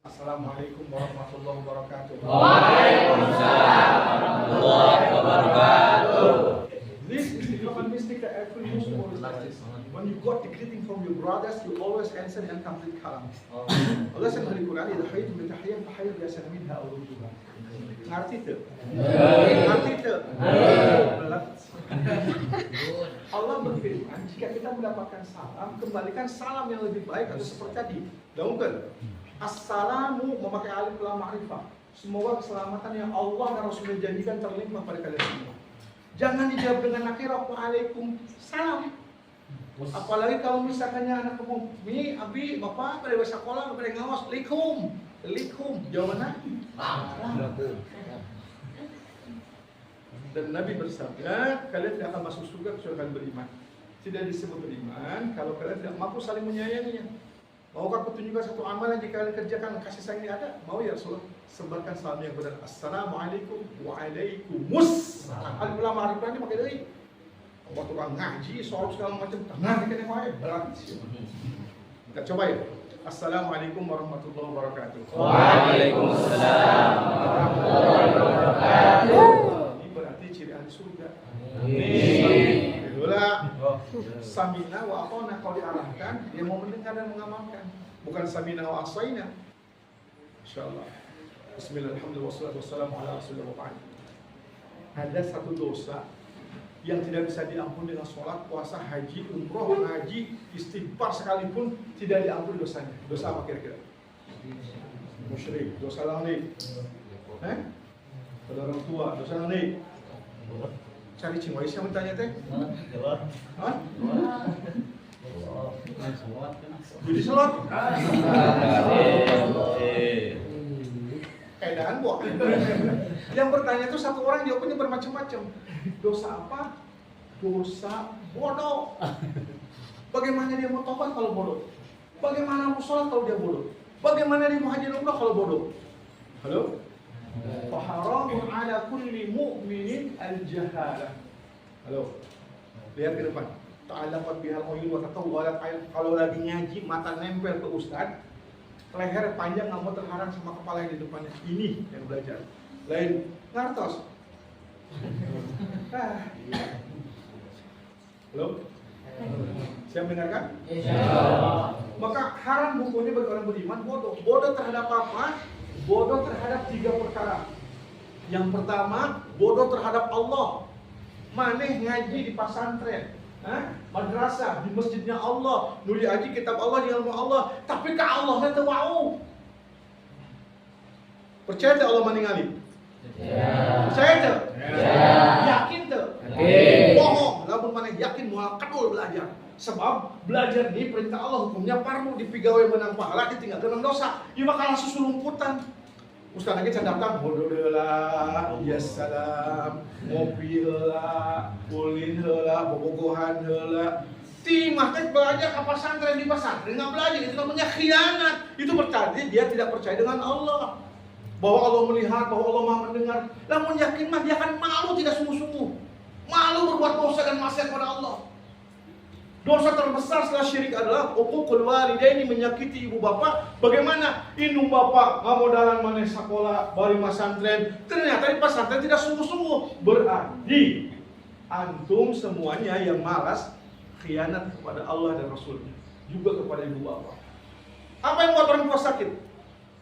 Assalamualaikum warahmatullahi wabarakatuh. Waalaikumsalam warahmatullahi wabarakatuh. This is the characteristic that every Muslim always practice. When you got the greeting from your brothers, you always answer in complete kalam. Allah sebut di Quran, "Idza hayyitum bi tahiyyatin fahayyu bi ahsana minha aw rudduha." Ngerti itu? Ngerti itu? Allah berfirman, jika kita mendapatkan salam, kembalikan salam yang lebih baik atau seperti tadi. Daungkan. Assalamu memakai alif lam ma'rifah. Semoga keselamatan yang Allah dan Rasulnya janjikan terlimpah pada kalian semua. Jangan dijawab dengan nakirah waalaikumsalam. Apalagi kalau misalkannya anak kamu, "Mi, abi, bapak pada sekolah pada ngawas, likum." Jawabannya dan Nabi bersabda, kalian tidak akan masuk surga kecuali kalian beriman. Tidak disebut beriman kalau kalian tidak mampu saling menyayanginya. Maukah aku tunjukkan satu amalan jika kalian kerjakan kasih sayang ini ada? Mau ya Rasulullah? Sebarkan salam yang benar. Assalamualaikum waalaikumsalam. Alif lam ma'rifah ini pakai deui. Waktu tukang ngaji, soal segala macam, tengah dikene wae berat. Kita coba ya. Assalamualaikum warahmatullahi wabarakatuh. Waalaikumsalam warahmatullahi wabarakatuh. Ini berarti ciri ahli surga. Amin. Itulah samina wa atona, kalau diarahkan dia mau mendengar dan mengamalkan, bukan samina wa asaina. Insyaallah. Bismillahirrahmanirrahim. Wassalatu wassalamu ala Rasulillah. Ada satu dosa yang tidak bisa diampuni dengan sholat, puasa, haji, umroh, ngaji, istighfar sekalipun tidak diampuni dosanya. Dosa apa kira-kira? Musyrik. Dosa lain. Pada orang tua, dosa lain. Cari cingwai siapa tanya teh? Hah? Jadi sholat? Keadaan buah. Yang bertanya itu satu orang, jawabannya bermacam-macam. Dosa apa? Dosa bodoh. Bagaimana dia mau tobat kalau bodoh? Bagaimana mau sholat kalau dia bodoh? Bagaimana dia mau haji umrah kalau bodoh? Halo? Faharamun ala kulli mu'minin al-jahalah. Halo? Lihat ke depan. Ta'allaqat bihal uyun wa tatawwalat ail. Kalau lagi ngaji mata nempel ke ustaz, leher panjang nggak mau terhalang sama kepala yang di depannya. Ini yang belajar. Lain ngartos. Halo? Siap mendengarkan? Maka haram bukunya bagi orang beriman bodoh. Bodoh terhadap apa? Bodoh terhadap 3 perkara. Yang pertama, bodoh terhadap Allah. Maneh ngaji di pesantren, madrasah, di masjidnya Allah, nuli aji kitab Allah di ilmu Allah, tapi ke Allah teu mau. Percaya teu Allah meninggali? Percaya teu? Yakin teu? Bohong, lamun maneh yakin moal kadul belajar. Sebab belajar ini perintah Allah, hukumnya parmu, dipigawai menang pahala, ditinggalkan dosa. Ieu mah kalah susulumputan. Ustaz lagi can datang, bodoh heula, ya salam, ngopi heula, ulin heula, bobogohan heula. Timah teh belajar ke pesantren di pesantren enggak belajar, itu namanya khianat. Itu berarti dia tidak percaya dengan Allah. Bahwa Allah melihat, bahwa Allah Maha mendengar. Namun yakin mah dia akan malu tidak sungguh-sungguh. Malu berbuat dosa dan maksiat pada Allah. Dosa terbesar setelah syirik adalah uququl walidaini, menyakiti ibu bapak. Bagaimana indung bapak ngamodalan maneh sekolah bari pesantren, ternyata di pesantren tidak sungguh-sungguh. Berarti antum semuanya yang malas khianat kepada Allah dan Rasulnya, juga kepada ibu bapak. Apa yang buat orang tua sakit?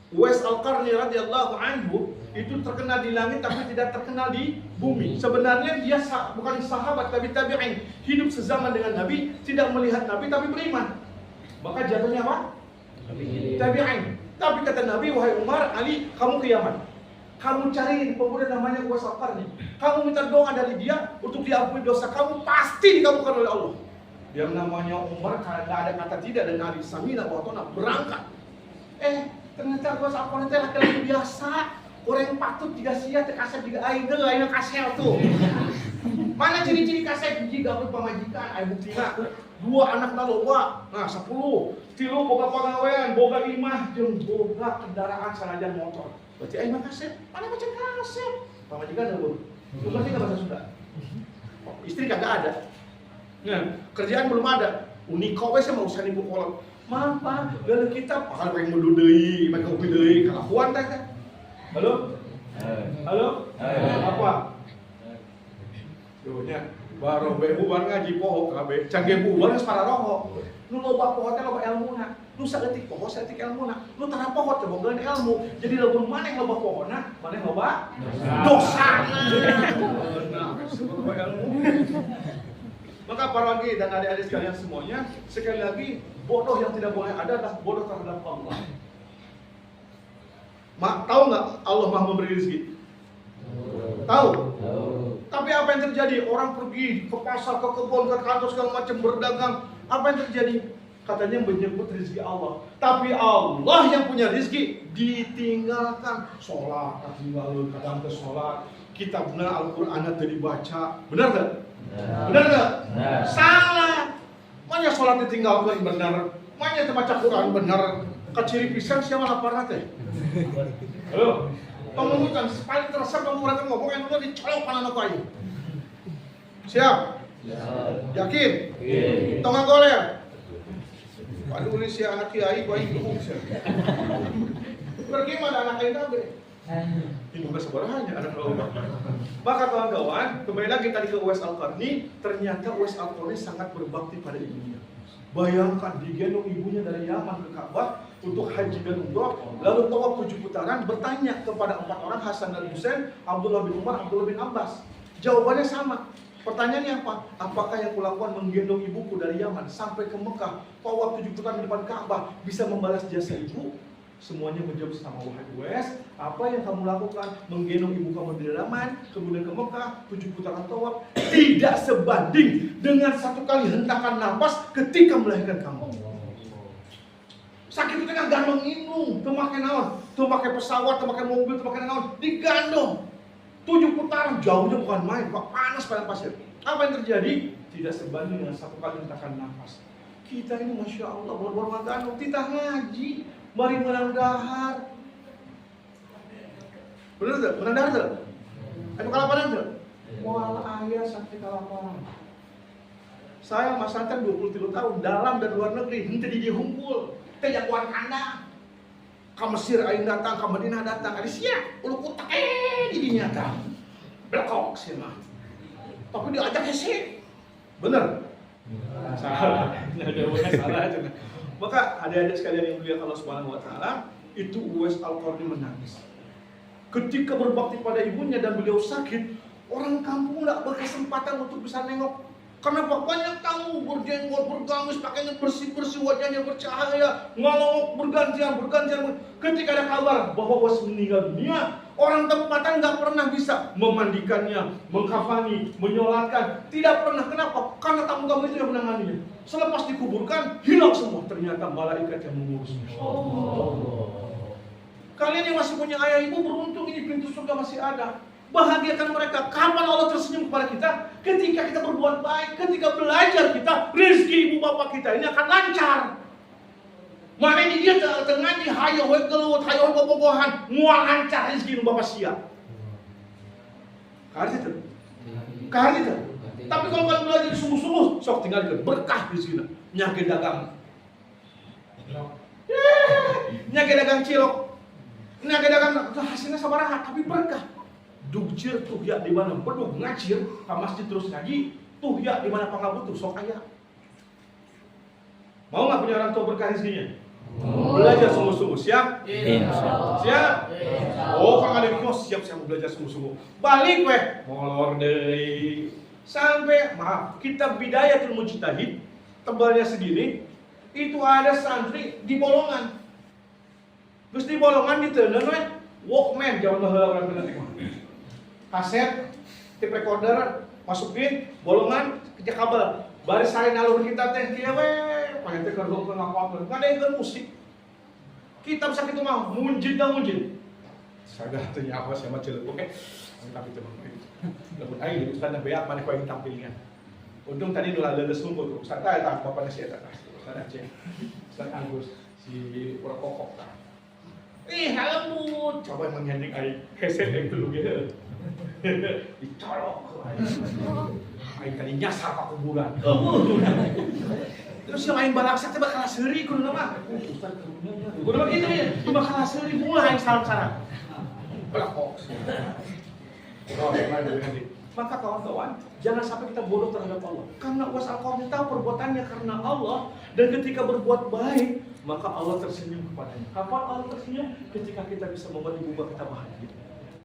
Uwais Al-Qarni radhiyallahu anhu itu terkenal di langit tapi tidak terkenal di bumi. Sebenarnya dia bukan sahabat tapi tabi'in, hidup sezaman dengan Nabi, tidak melihat Nabi tapi beriman. Maka jatuhnya apa? Tabi'in. Tapi kata Nabi, wahai Umar, Ali, kamu kiamat. Kamu cariin pemuda namanya Uwais Al-Qarni. Kamu minta doa dari dia untuk diampuni dosa kamu, pasti dikabulkan oleh Allah. Yang namanya Umar karena tidak ada kata tidak dan Ali Samina Watona berangkat. Ternyata Uwais Al-Qarni itu laki-laki biasa. Orang yang patut juga sia kasep juga aing deui ayeuna kasep tuh. Mana ciri-ciri kasep hiji gawe pamajikan aya buktina. 2 anak loba. Nah 10. 3 boga pagawean, boga 5 jeung boga kendaraan sanajan motor. Berarti aing mah kasep. Mana macam kasep? Pamajikan eueuh. Itu berarti ka bahasa Sunda. Istri kagak ada. Nah, kerjaan belum ada. Uniko we sama usaha ibu kolot. Maaf Pak, geuleuh kita bakal pengen mundur deui, make kopi deui, kalakuan teh. Halo? Halo? Apa? Duhnya baru bubar ngaji poho kabeh. Can ge bubar geus pararoho. Nu loba poho teh loba elmuna. Nu saeutik poho saeutik elmuna. Nu tara poho teh boga ilmu. Jadi lamun maneh loba pohona, maneh loba dosana. Nah, loba ilmu. Maka para lagi dan adik-adik sekalian semuanya, sekali lagi bodoh yang tidak boleh ada adalah bodoh terhadap Allah. Tahu nggak Allah Maha memberi rezeki? Tahu. Tapi apa yang terjadi? Orang pergi ke pasar, ke kebun, ke kantor segala macam berdagang. Apa yang terjadi? Katanya menyebut rezeki Allah. Tapi Allah yang punya rezeki ditinggalkan. Sholat, ketinggalan, kadang ke sholat. Kitab benar Al-Quran tadi dibaca. Benar nggak? Benar nggak? Salah. Makanya sholat ditinggalkan benar. Makanya baca Quran benar. Kaciri pisang siapa lapar teh? Halo. Pengungutan paling terasa pengungutan ngomong yang udah dicolok anak kayu. Siap? Yakin? Tongak goler. Waduh ini si anak kiai baik dulu. Pergi mana anak kiai tabe? Ini bukan sebenarnya anak lomba. Maka kawan-kawan, kembali lagi tadi ke Uwais Al-Qarni. Ternyata Uwais Al-Qarni sangat berbakti pada ibunya. Bayangkan digendong ibunya dari Yaman ke Ka'bah untuk haji dan umrah, lalu tawaf 7 putaran, bertanya kepada 4 orang, Hasan dan Husain, Abdullah bin Umar, Abdullah bin Abbas. Jawabannya sama. Pertanyaannya apa? Apakah yang kulakukan menggendong ibuku dari Yaman sampai ke Mekah, tawaf 7 putaran di depan Ka'bah bisa membalas jasa ibu? Semuanya menjawab sama, wahai Uwais, apa yang kamu lakukan menggendong ibu kamu dari Yaman, kemudian ke Mekah, 7 putaran tawaf, tidak sebanding dengan 1 kali hentakan nafas ketika melahirkan kamu. Sakit itu kan gandong indung, tuh pakai naon, tuh pakai pesawat, tuh pakai mobil, tuh pakai naon, digandong 7 putaran, jauhnya bukan main, Pak, panas pada pasir. Apa yang terjadi? Tidak sebanding dengan 1 kali hentakan nafas. Kita ini masya Allah, bor-bor magandong, kita ngaji, mari menang dahar. Bener tuh, menang dahar tuh. Ayo kalaparan tuh. Wala ayah sampai kalaparan. Saya Mas Santan 23 tahun dalam dan luar negeri, henteu di hunkul. Teh jagoan kandang. Ka Mesir aing datang, ka Madinah datang, ari sia, ulu kutak di dinya tah. Blekok sia mah. Tapi diajak hese. Bener? Salah. Salah aja. Maka adik-adik sekalian yang mulia Allah Subhanahu wa taala, itu Uwais Al-Qarni menangis. Ketika berbakti pada ibunya dan beliau sakit, orang kampung enggak berkesempatan untuk bisa nengok. Kenapa banyak tamu berjenggot, bergamis, pakainya bersih-bersih, wajahnya bercahaya, ngalongok bergantian. Ketika ada kabar bahwa Uwais meninggal dunia, orang tempatan nggak pernah bisa memandikannya, mengkafani, menyolatkan. Tidak pernah. Kenapa? Karena tamu-tamu itu yang menanganinya. Selepas dikuburkan, hilang semua. Ternyata malaikat yang mengurusnya. Kalian yang masih punya ayah ibu beruntung, ini pintu surga masih ada. Bahagiakan mereka. Kapan Allah tersenyum kepada kita? Ketika kita berbuat baik, ketika belajar kita, rezeki ibu bapak kita ini akan lancar. Mana ini dia ngaji, hayo we gelut, hayo bobogohan, mual lancar rezeki ibu bapak sia. Kahar itu. Tapi kalau kalian belajar sungguh-sungguh, sok tinggal berkah rezeki. Nyake dagang. Nyake dagang cilok. Nyake dagang hasilnya sabaraha, tapi berkah. Dugcir tuh ya di mana bedug ngacir ke masjid terus ngaji, tuh ya di mana pangabutuh sok aya. Mau nggak punya orang tua berkah rezekinya? Belajar sungguh-sungguh, siap? Siap? Oh, Kang Ade Kos siap belajar sungguh-sungguh. Balik weh, molor deui. Sampai kitab Bidayatul Mujtahid tebalnya segini, itu ada santri di bolongan. Terus di bolongan diteuneuh weh, Walkman zaman baheula urang teh mah. Kaset, tape recorder, masukin bolongan ke kabel. Bari sare nalur kita teh kieu we, pake teh keur ngapalkeun. Ngadeunkeun musik. Kitab sakitu mah munjid. Sadah teh apa sia mah ceuleuh oke. Tapi teh mah. Lamun aing di ustaz beak maneh ku aing tampilingan. Untung tadi nu leuleus hungkul tuh. Ustaz tah eta bapana si eta tah. Ustaz Aceh. Ustaz Agus si Pura Kokok tah. Halemut, coba menyanyi aing heset yang dulu gitu. Dicolok ke aing. Aing tadi nyasar ke kuburan. Terus yang main balaksak teh bakal seuri kudu mah. Kudu mah gitu ya, bakal seuri mulai salam-salam. Belakok. Maka kawan-kawan, jangan sampai kita bodoh terhadap Allah. Karena wasal kaum tahu perbuatannya karena Allah, dan ketika berbuat baik, maka Allah tersenyum kepadanya. Kapan Allah tersenyum? Ketika kita bisa membuat ibu bapak kita bahagia.